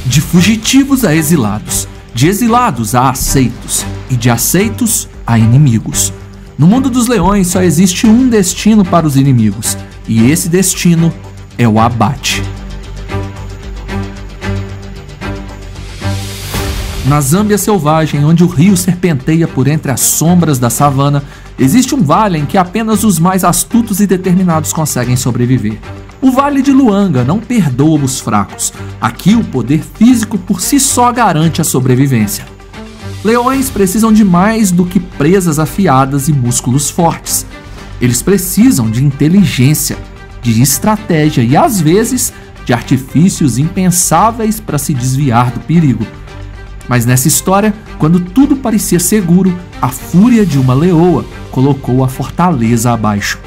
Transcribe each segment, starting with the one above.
De fugitivos a exilados, de exilados a aceitos e de aceitos a inimigos. No mundo dos leões só existe um destino para os inimigos, e esse destino é o abate. Na Zâmbia selvagem, onde o rio serpenteia por entre as sombras da savana, existe um vale em que apenas os mais astutos e determinados conseguem sobreviver. O Vale de Luanga não perdoa os fracos. Aqui o poder físico por si só garante a sobrevivência. Leões precisam de mais do que presas afiadas e músculos fortes. Eles precisam de inteligência, de estratégia e, às vezes, de artifícios impensáveis para se desviar do perigo. Mas nessa história, quando tudo parecia seguro, a fúria de uma leoa colocou a fortaleza abaixo.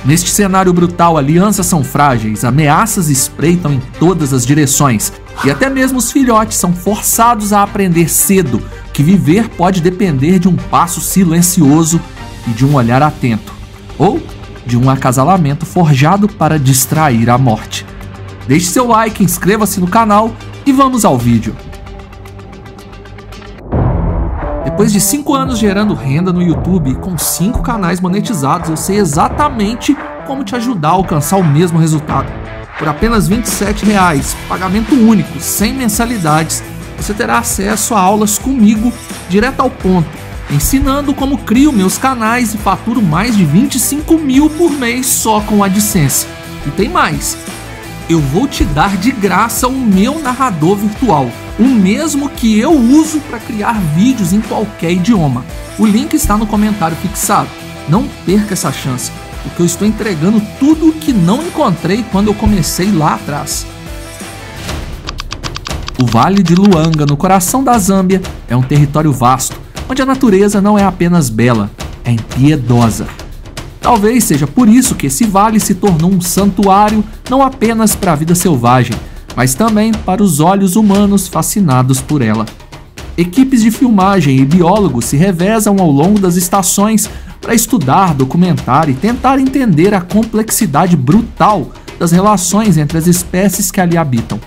Neste cenário brutal, alianças são frágeis, ameaças espreitam em todas as direções, e até mesmo os filhotes são forçados a aprender cedo que viver pode depender de um passo silencioso e de um olhar atento, ou de um acasalamento forjado para distrair a morte. Deixe seu like, inscreva-se no canal e vamos ao vídeo. Depois de 5 anos gerando renda no YouTube e com 5 canais monetizados, eu sei exatamente como te ajudar a alcançar o mesmo resultado. Por apenas R$ 27,00, pagamento único, sem mensalidades, você terá acesso a aulas comigo direto ao ponto, ensinando como crio meus canais e faturo mais de 25 mil por mês só com a AdSense. E tem mais! Eu vou te dar de graça o meu narrador virtual, o mesmo que eu uso para criar vídeos em qualquer idioma. O link está no comentário fixado. Não perca essa chance, porque eu estou entregando tudo o que não encontrei quando eu comecei lá atrás. O Vale de Luanga, no coração da Zâmbia, é um território vasto, onde a natureza não é apenas bela, é impiedosa. Talvez seja por isso que esse vale se tornou um santuário não apenas para a vida selvagem, mas também para os olhos humanos fascinados por ela. Equipes de filmagem e biólogos se revezam ao longo das estações para estudar, documentar e tentar entender a complexidade brutal das relações entre as espécies que ali habitam.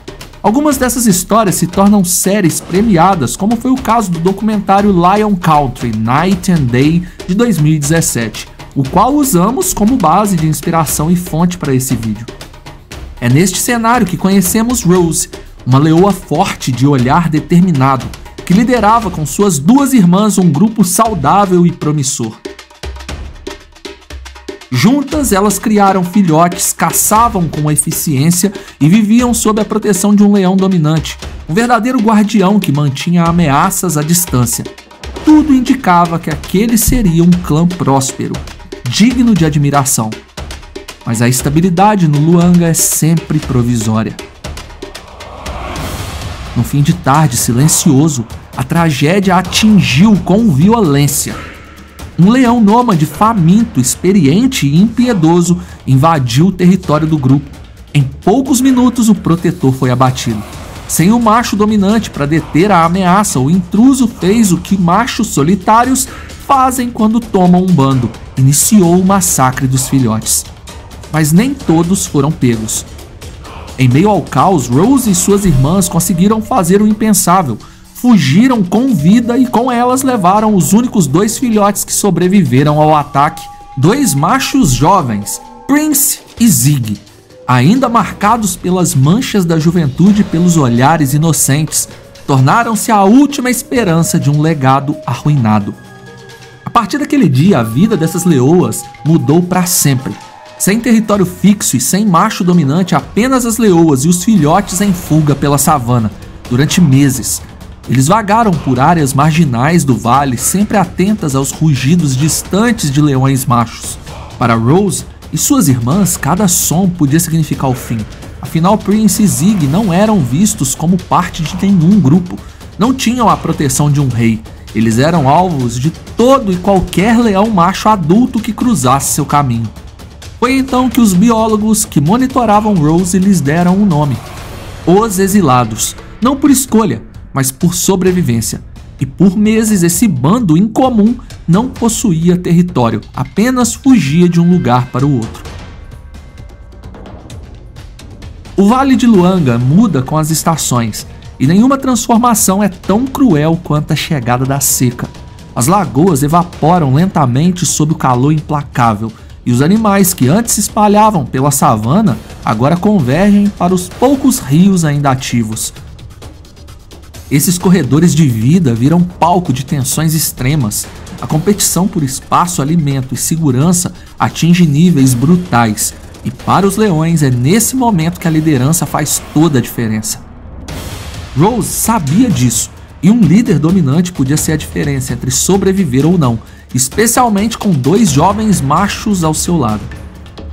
Algumas dessas histórias se tornam séries premiadas, como foi o caso do documentário Lion Country, Night and Day, de 2017, o qual usamos como base de inspiração e fonte para esse vídeo. É neste cenário que conhecemos Rose, uma leoa forte de olhar determinado, que liderava com suas 2 irmãs um grupo saudável e promissor. Juntas, elas criaram filhotes, caçavam com eficiência e viviam sob a proteção de um leão dominante, um verdadeiro guardião que mantinha ameaças à distância. Tudo indicava que aquele seria um clã próspero, digno de admiração. Mas a estabilidade no Luanga é sempre provisória. No fim de tarde silencioso, a tragédia atingiu com violência. Um leão nômade faminto, experiente e impiedoso invadiu o território do grupo. Em poucos minutos, o protetor foi abatido. Sem o macho dominante para deter a ameaça, o intruso fez o que machos solitários fazem quando tomam um bando: iniciou o massacre dos filhotes. Mas nem todos foram pegos. Em meio ao caos, Rose e suas irmãs conseguiram fazer o impensável. Fugiram com vida e com elas levaram os únicos 2 filhotes que sobreviveram ao ataque. 2 machos jovens, Prince e Zig, ainda marcados pelas manchas da juventude e pelos olhares inocentes, tornaram-se a última esperança de um legado arruinado. A partir daquele dia, a vida dessas leoas mudou para sempre. Sem território fixo e sem macho dominante, apenas as leoas e os filhotes em fuga pela savana, durante meses. Eles vagaram por áreas marginais do vale, sempre atentas aos rugidos distantes de leões machos. Para Rose e suas irmãs, cada som podia significar o fim. Afinal, Prince e Zig não eram vistos como parte de nenhum grupo. Não tinham a proteção de um rei. Eles eram alvos de todo e qualquer leão macho adulto que cruzasse seu caminho. Foi então que os biólogos que monitoravam Rose lhes deram um nome: Os Exilados. Não por escolha, mas por sobrevivência. E por meses esse bando incomum não possuía território, apenas fugia de um lugar para o outro. O Vale de Luanga muda com as estações, e nenhuma transformação é tão cruel quanto a chegada da seca. As lagoas evaporam lentamente sob o calor implacável, e os animais que antes se espalhavam pela savana agora convergem para os poucos rios ainda ativos. Esses corredores de vida viram palco de tensões extremas. A competição por espaço, alimento e segurança atinge níveis brutais, e para os leões é nesse momento que a liderança faz toda a diferença. Rose sabia disso, e um líder dominante podia ser a diferença entre sobreviver ou não, especialmente com 2 jovens machos ao seu lado.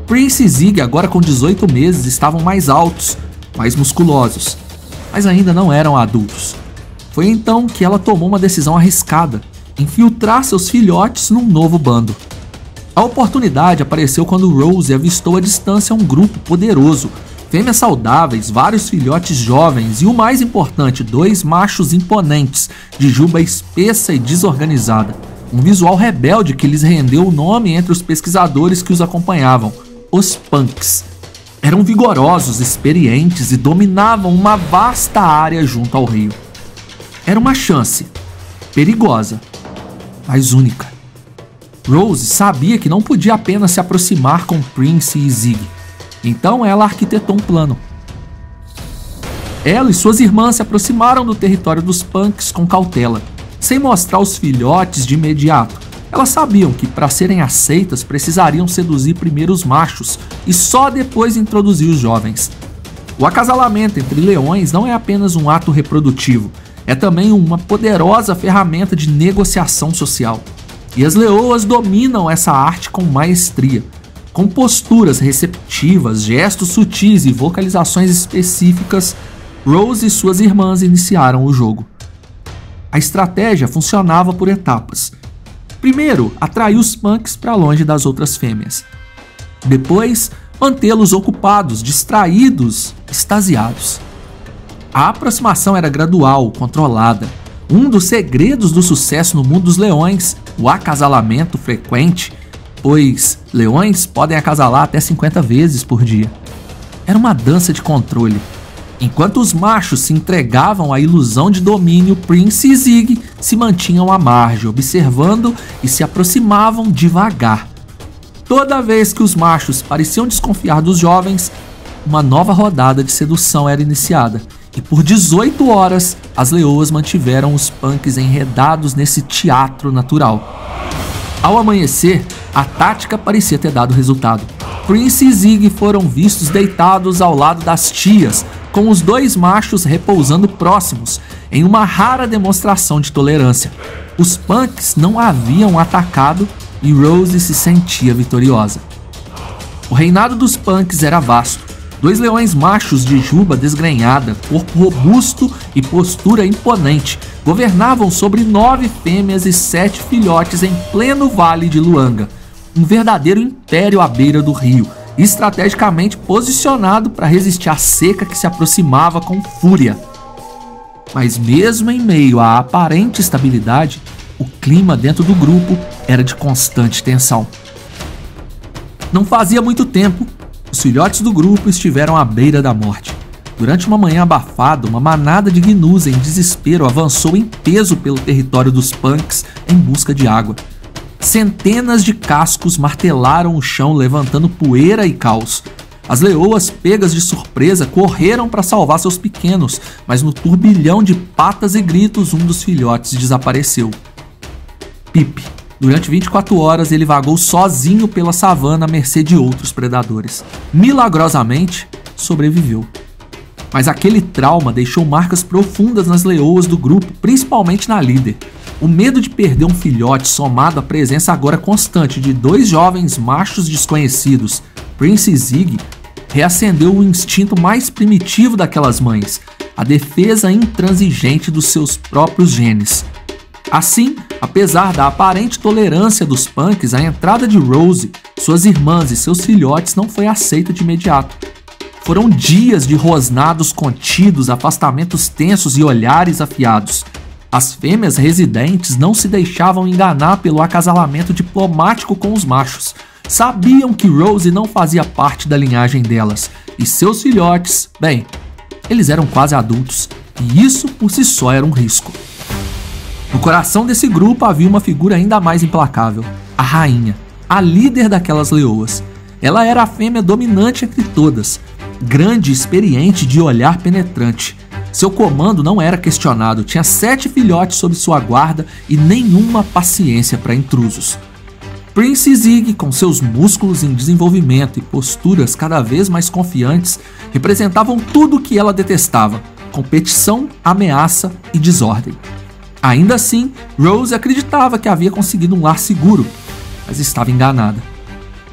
Prince e Zig, agora com 18 meses, estavam mais altos, mais musculosos, mas ainda não eram adultos. Foi então que ela tomou uma decisão arriscada: infiltrar seus filhotes num novo bando. A oportunidade apareceu quando Rose avistou à distância um grupo poderoso, fêmeas saudáveis, vários filhotes jovens e, o mais importante, 2 machos imponentes, de juba espessa e desorganizada. Um visual rebelde que lhes rendeu o nome entre os pesquisadores que os acompanhavam: os Punks. Eram vigorosos, experientes e dominavam uma vasta área junto ao rio. Era uma chance, perigosa, mas única. Rose sabia que não podia apenas se aproximar com Prince e Zig, então ela arquitetou um plano. Ela e suas irmãs se aproximaram do território dos Punks com cautela, sem mostrar os filhotes de imediato. Elas sabiam que, para serem aceitas, precisariam seduzir primeiro os machos e só depois introduzir os jovens. O acasalamento entre leões não é apenas um ato reprodutivo, é também uma poderosa ferramenta de negociação social. E as leoas dominam essa arte com maestria. Com posturas receptivas, gestos sutis e vocalizações específicas, Rose e suas irmãs iniciaram o jogo. A estratégia funcionava por etapas. Primeiro, atrair os Punks para longe das outras fêmeas. Depois, mantê-los ocupados, distraídos, extasiados. A aproximação era gradual, controlada. Um dos segredos do sucesso no mundo dos leões, o acasalamento frequente, pois leões podem acasalar até 50 vezes por dia. Era uma dança de controle. Enquanto os machos se entregavam à ilusão de domínio, Prince e Zig se mantinham à margem, observando e se aproximavam devagar. Toda vez que os machos pareciam desconfiar dos jovens, uma nova rodada de sedução era iniciada. E por 18 horas, as leoas mantiveram os Punks enredados nesse teatro natural. Ao amanhecer, a tática parecia ter dado resultado. Prince e Zig foram vistos deitados ao lado das tias, com os 2 machos repousando próximos, em uma rara demonstração de tolerância. Os Punks não haviam atacado e Rose se sentia vitoriosa. O reinado dos Punks era vasto. 2 leões machos de juba desgrenhada, corpo robusto e postura imponente, governavam sobre 9 fêmeas e 7 filhotes em pleno Vale de Luanga. Um verdadeiro império à beira do rio, estrategicamente posicionado para resistir à seca que se aproximava com fúria. Mas mesmo em meio à aparente estabilidade, o clima dentro do grupo era de constante tensão. Não fazia muito tempo, os filhotes do grupo estiveram à beira da morte. Durante uma manhã abafada, uma manada de gnus em desespero avançou em peso pelo território dos Punks em busca de água. Centenas de cascos martelaram o chão, levantando poeira e caos. As leoas, pegas de surpresa, correram para salvar seus pequenos, mas no turbilhão de patas e gritos, um dos filhotes desapareceu. Pip. Durante 24 horas, ele vagou sozinho pela savana à mercê de outros predadores. Milagrosamente, sobreviveu. Mas aquele trauma deixou marcas profundas nas leoas do grupo, principalmente na líder. O medo de perder um filhote, somado à presença agora constante de 2 jovens machos desconhecidos, Prince e Zig, reacendeu o instinto mais primitivo daquelas mães, a defesa intransigente dos seus próprios genes. Assim, apesar da aparente tolerância dos Punks, a entrada de Rose, suas irmãs e seus filhotes não foi aceita de imediato. Foram dias de rosnados contidos, afastamentos tensos e olhares afiados. As fêmeas residentes não se deixavam enganar pelo acasalamento diplomático com os machos. Sabiam que Rose não fazia parte da linhagem delas, E seus filhotes, bem, eles eram quase adultos, e isso por si só era um risco. No coração desse grupo havia uma figura ainda mais implacável, a rainha, a líder daquelas leoas. Ela era a fêmea dominante entre todas, grande e experiente de olhar penetrante. Seu comando não era questionado, tinha 7 filhotes sob sua guarda e nenhuma paciência para intrusos. Prince Zig, com seus músculos em desenvolvimento e posturas cada vez mais confiantes, representavam tudo o que ela detestava: competição, ameaça e desordem. Ainda assim, Rose acreditava que havia conseguido um lar seguro, mas estava enganada.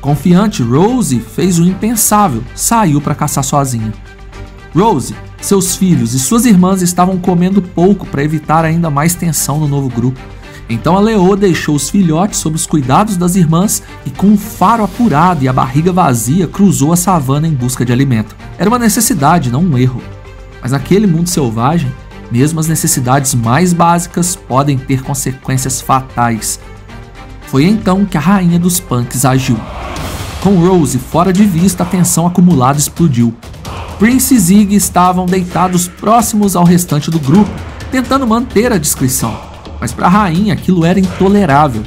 Confiante, Rose fez o impensável, saiu para caçar sozinha. Rose, seus filhos e suas irmãs estavam comendo pouco para evitar ainda mais tensão no novo grupo. Então a leoa deixou os filhotes sob os cuidados das irmãs e, com o faro apurado e a barriga vazia, cruzou a savana em busca de alimento. Era uma necessidade, não um erro. Mas naquele mundo selvagem, mesmo as necessidades mais básicas podem ter consequências fatais. Foi então que a rainha dos punks agiu. Com Rose fora de vista, a tensão acumulada explodiu. Prince e Zig estavam deitados próximos ao restante do grupo, tentando manter a discrição. Mas para a rainha aquilo era intolerável.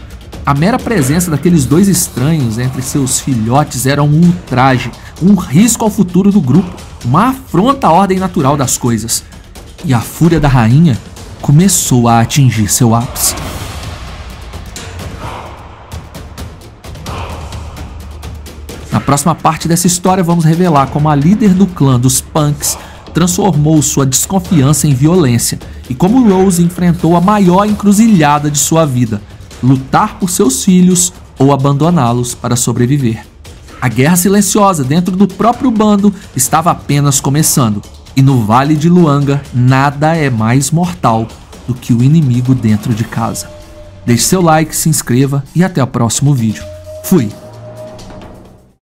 A mera presença daqueles dois estranhos entre seus filhotes era um ultraje, um risco ao futuro do grupo, uma afronta à ordem natural das coisas. E a fúria da rainha começou a atingir seu ápice. Na próxima parte dessa história vamos revelar como a líder do clã dos punks transformou sua desconfiança em violência e como Rose enfrentou a maior encruzilhada de sua vida: lutar por seus filhos ou abandoná-los para sobreviver. A guerra silenciosa dentro do próprio bando estava apenas começando, e no Vale de Luanga nada é mais mortal do que o inimigo dentro de casa. Deixe seu like, se inscreva e até o próximo vídeo. Fui!